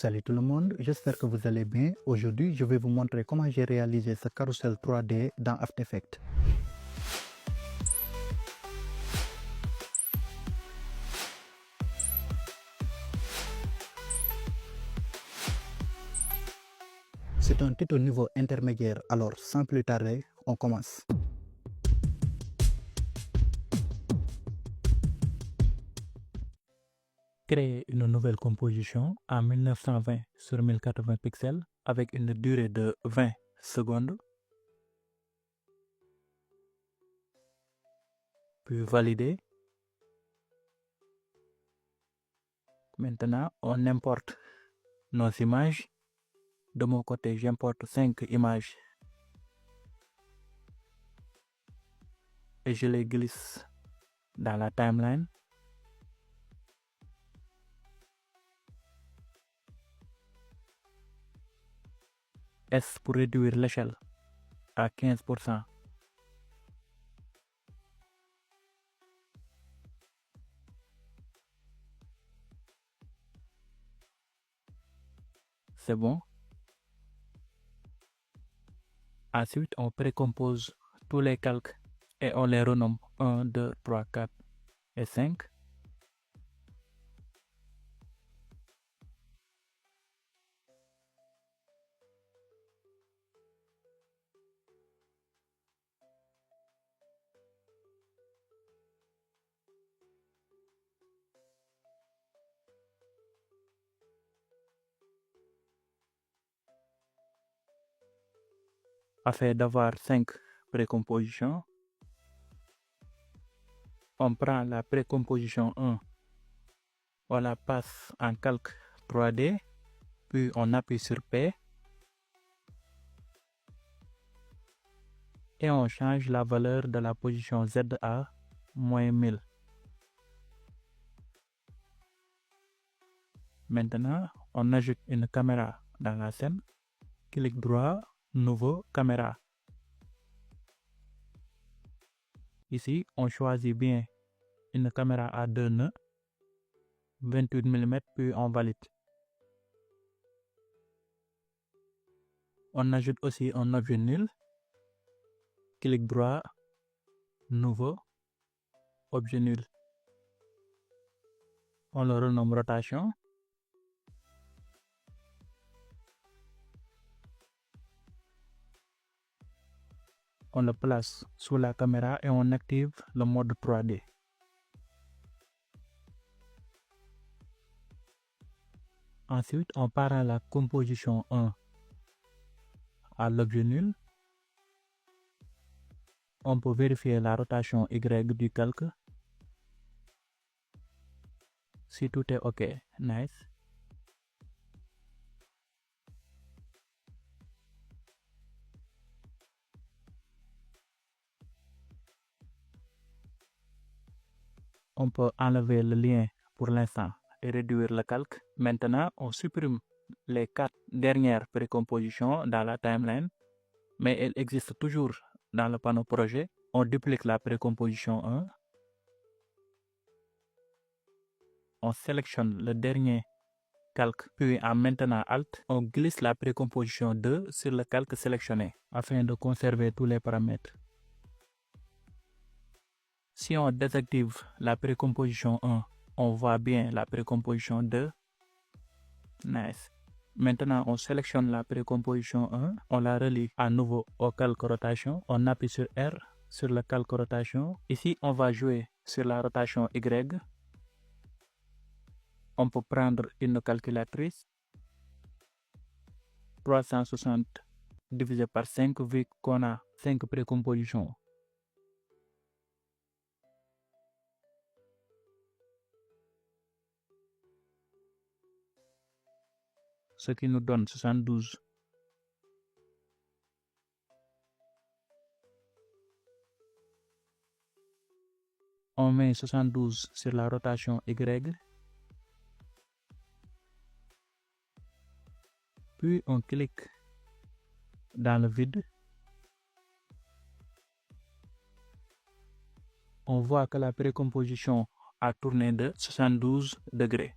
Salut tout le monde, j'espère que vous allez bien. Aujourd'hui, je vais vous montrer comment j'ai réalisé ce carrousel 3D dans After Effects. C'est un titre au niveau intermédiaire, alors sans plus tarder, on commence. Créer une nouvelle composition en 1920 sur 1080 pixels avec une durée de 20 secondes. Puis valider. Maintenant, on importe nos images. De mon côté, j'importe 5 images et je les glisse dans la timeline. S pour réduire l'échelle à 15%. C'est bon. Ensuite, on précompose tous les calques et on les renomme 1, 2, 3, 4 et 5. Afin d'avoir 5 précompositions, on prend la précomposition 1, on la passe en calque 3D, puis on appuie sur P et on change la valeur de la position Z à -1000. Maintenant, on ajoute une caméra dans la scène. Clic droit, nouveau, caméra. Ici, on choisit bien une caméra à 2 nœuds, 28 mm, puis on valide. On ajoute aussi un objet nul. Clic droit, nouveau, objet nul. On le renomme rotation. On le place sous la caméra et on active le mode 3D. Ensuite, on part à la composition 1 à l'objet nul. On peut vérifier la rotation Y du calque. Si tout est OK, nice. On peut enlever le lien pour l'instant et réduire le calque. Maintenant, on supprime les 4 dernières précompositions dans la timeline, mais elles existent toujours dans le panneau projet. On duplique la précomposition 1. On sélectionne le dernier calque, puis en maintenant Alt, on glisse la précomposition 2 sur le calque sélectionné afin de conserver tous les paramètres. Si on désactive la précomposition 1, on voit bien la précomposition 2. Nice. Maintenant, on sélectionne la précomposition 1, on la relie à nouveau au calque rotation, on appuie sur R sur le calque rotation. Ici, on va jouer sur la rotation Y. On peut prendre une calculatrice. 360 divisé par 5 vu qu'on a 5 précompositions. Ce qui nous donne 72. On met 72 sur la rotation Y. Puis on clique dans le vide. On voit que la précomposition a tourné de 72 degrés.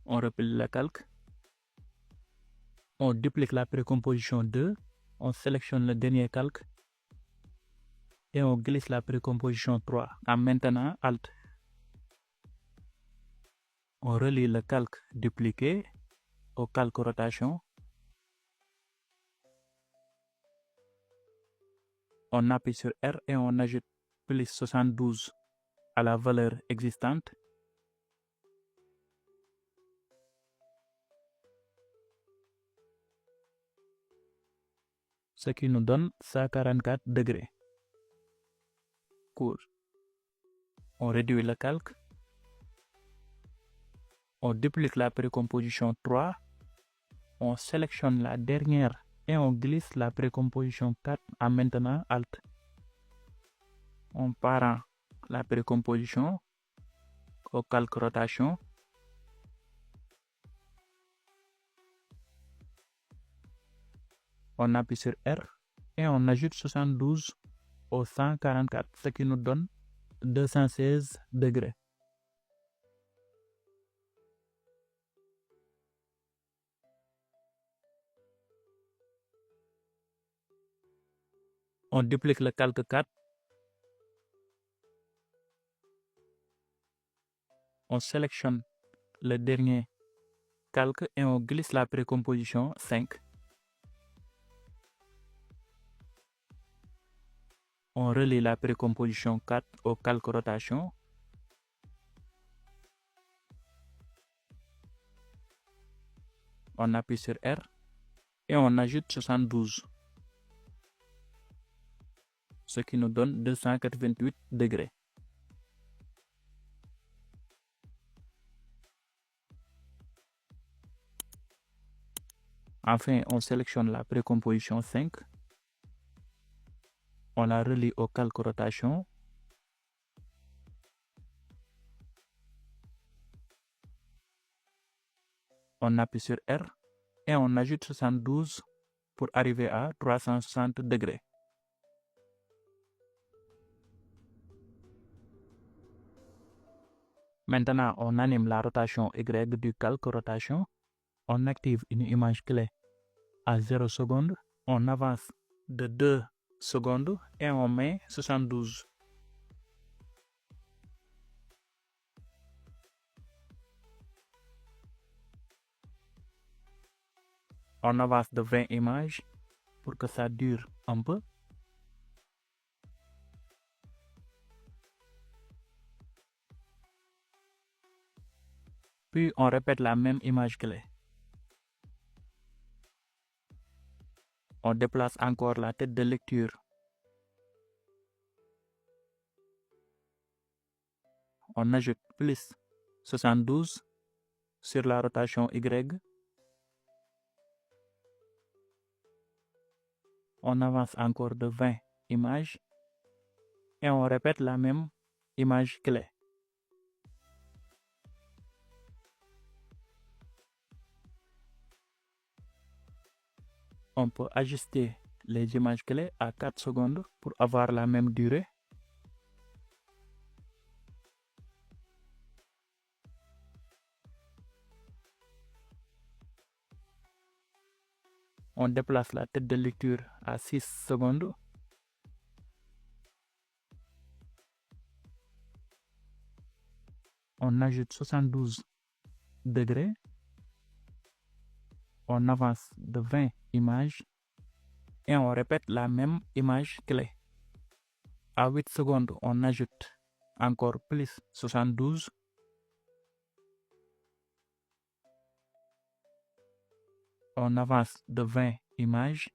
on replie le calque, on duplique la précomposition 2, on sélectionne le dernier calque et on glisse la précomposition 3 en maintenant Alt. On relie le calque dupliqué au calque rotation. On appuie sur R et on ajoute plus 72 à la valeur existante. Ce qui nous donne 144 degrés. Court. On réduit le calque. On duplique la précomposition 3. On sélectionne la dernière et on glisse la précomposition 4 en maintenant Alt. On prend la précomposition au calque rotation. On appuie sur R et on ajoute 72 au 144, ce qui nous donne 216 degrés. On duplique le calque 4. On sélectionne le dernier calque et on glisse la précomposition 5. On relie la précomposition 4 au calque rotation. On appuie sur R et on ajoute 72, ce qui nous donne 288 degrés. Enfin, on sélectionne la précomposition 5. On la relie au calque rotation. On appuie sur R et on ajoute 72 pour arriver à 360 degrés. Maintenant, on anime la rotation Y du calque rotation. On active une image clé à 0 secondes. On avance de 2 secondes et on met 72. On avance de 20 images pour que ça dure un peu. Puis on répète la même image clé. On déplace encore la tête de lecture. On ajoute plus 72 sur la rotation Y. On avance encore de 20 images et on répète la même image clé. On peut ajuster les images clés à 4 secondes pour avoir la même durée. On déplace la tête de lecture à 6 secondes. On ajoute 72 degrés. On avance de 20 images et on répète la même image clé. À 8 secondes, on ajoute encore plus 72. On avance de 20 images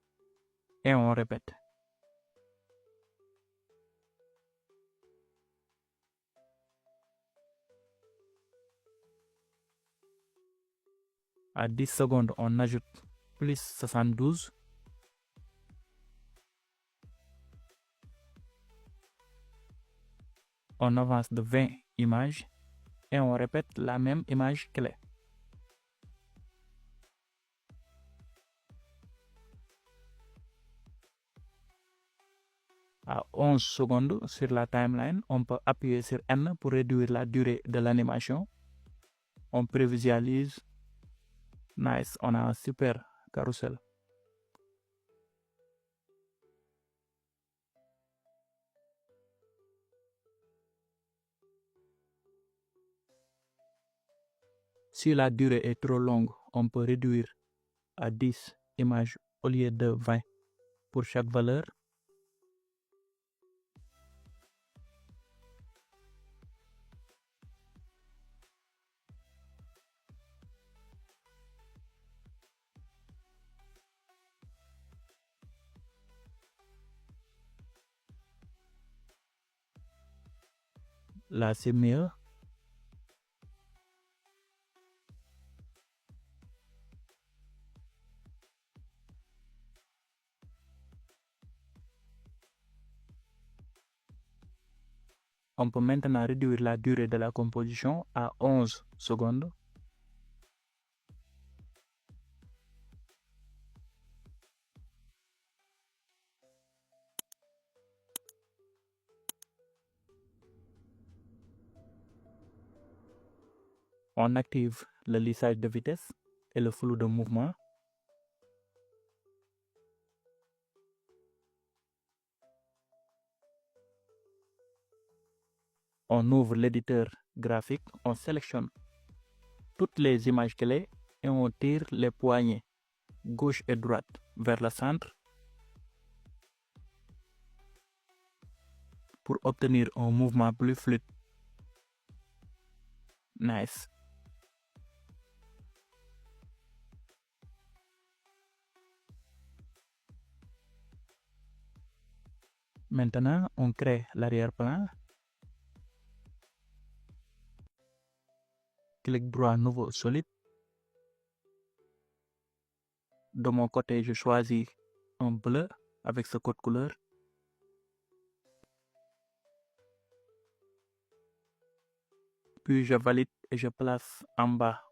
et on répète. À 10 secondes, on ajoute plus 72. On avance de 20 images et on répète la même image clé. À 11 secondes sur la timeline, on peut appuyer sur N pour réduire la durée de l'animation. On prévisualise Nice, on a un super carrousel. Si la durée est trop longue, on peut réduire à 10 images au lieu de 20 pour chaque valeur. Là, c'est mieux. On peut maintenant réduire la durée de la composition à 11 secondes. On active le lissage de vitesse et le flou de mouvement. On ouvre l'éditeur graphique, on sélectionne toutes les images clés et on tire les poignées gauche et droite vers le centre pour obtenir un mouvement plus fluide. Nice. Maintenant, on crée l'arrière-plan. Clic droit nouveau solide. De mon côté, je choisis un bleu avec ce code couleur. Puis je valide et je place en bas.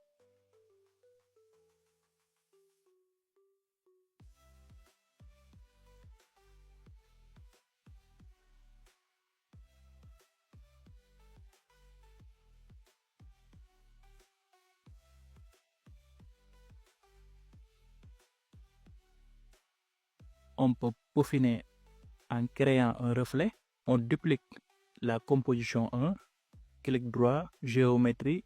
On peut peaufiner en créant un reflet. On duplique la composition 1. Clic droit, géométrie,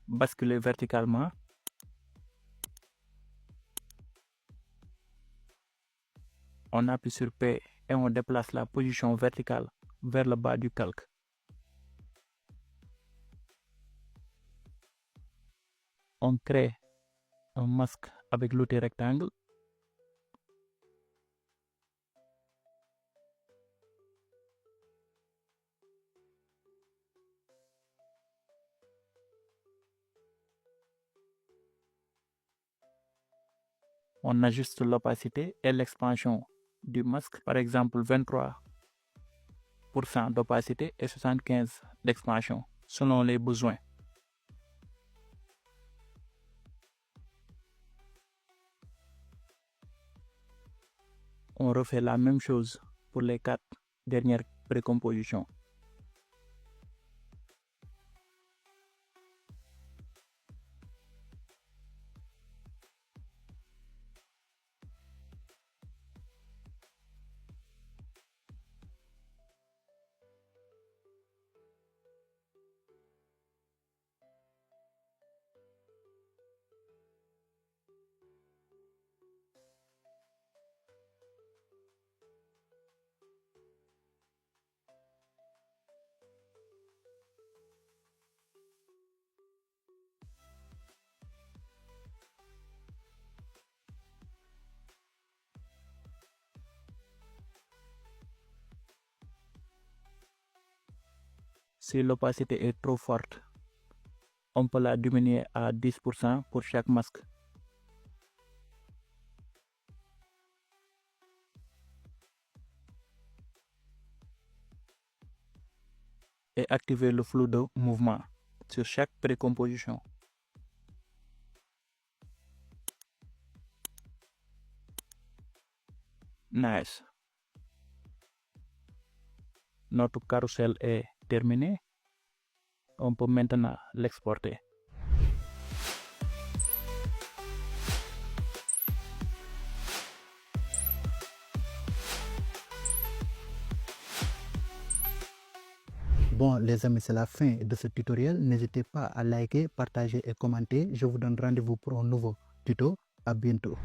basculer verticalement. On appuie sur P et on déplace la position verticale vers le bas du calque. On crée un masque avec l'outil rectangle. On ajuste l'opacité et l'expansion du masque, par exemple 23% d'opacité et 75% d'expansion, selon les besoins. On refait la même chose pour les 4 dernières précompositions. Si l'opacité est trop forte, on peut la diminuer à 10% pour chaque masque. Et activer le flou de mouvement sur chaque précomposition. Nice. Notre carrousel est terminé. On peut maintenant l'exporter. Bon les amis, c'est la fin de ce tutoriel. N'hésitez pas à liker, partager et commenter. Je vous donne rendez-vous pour un nouveau tuto. À bientôt.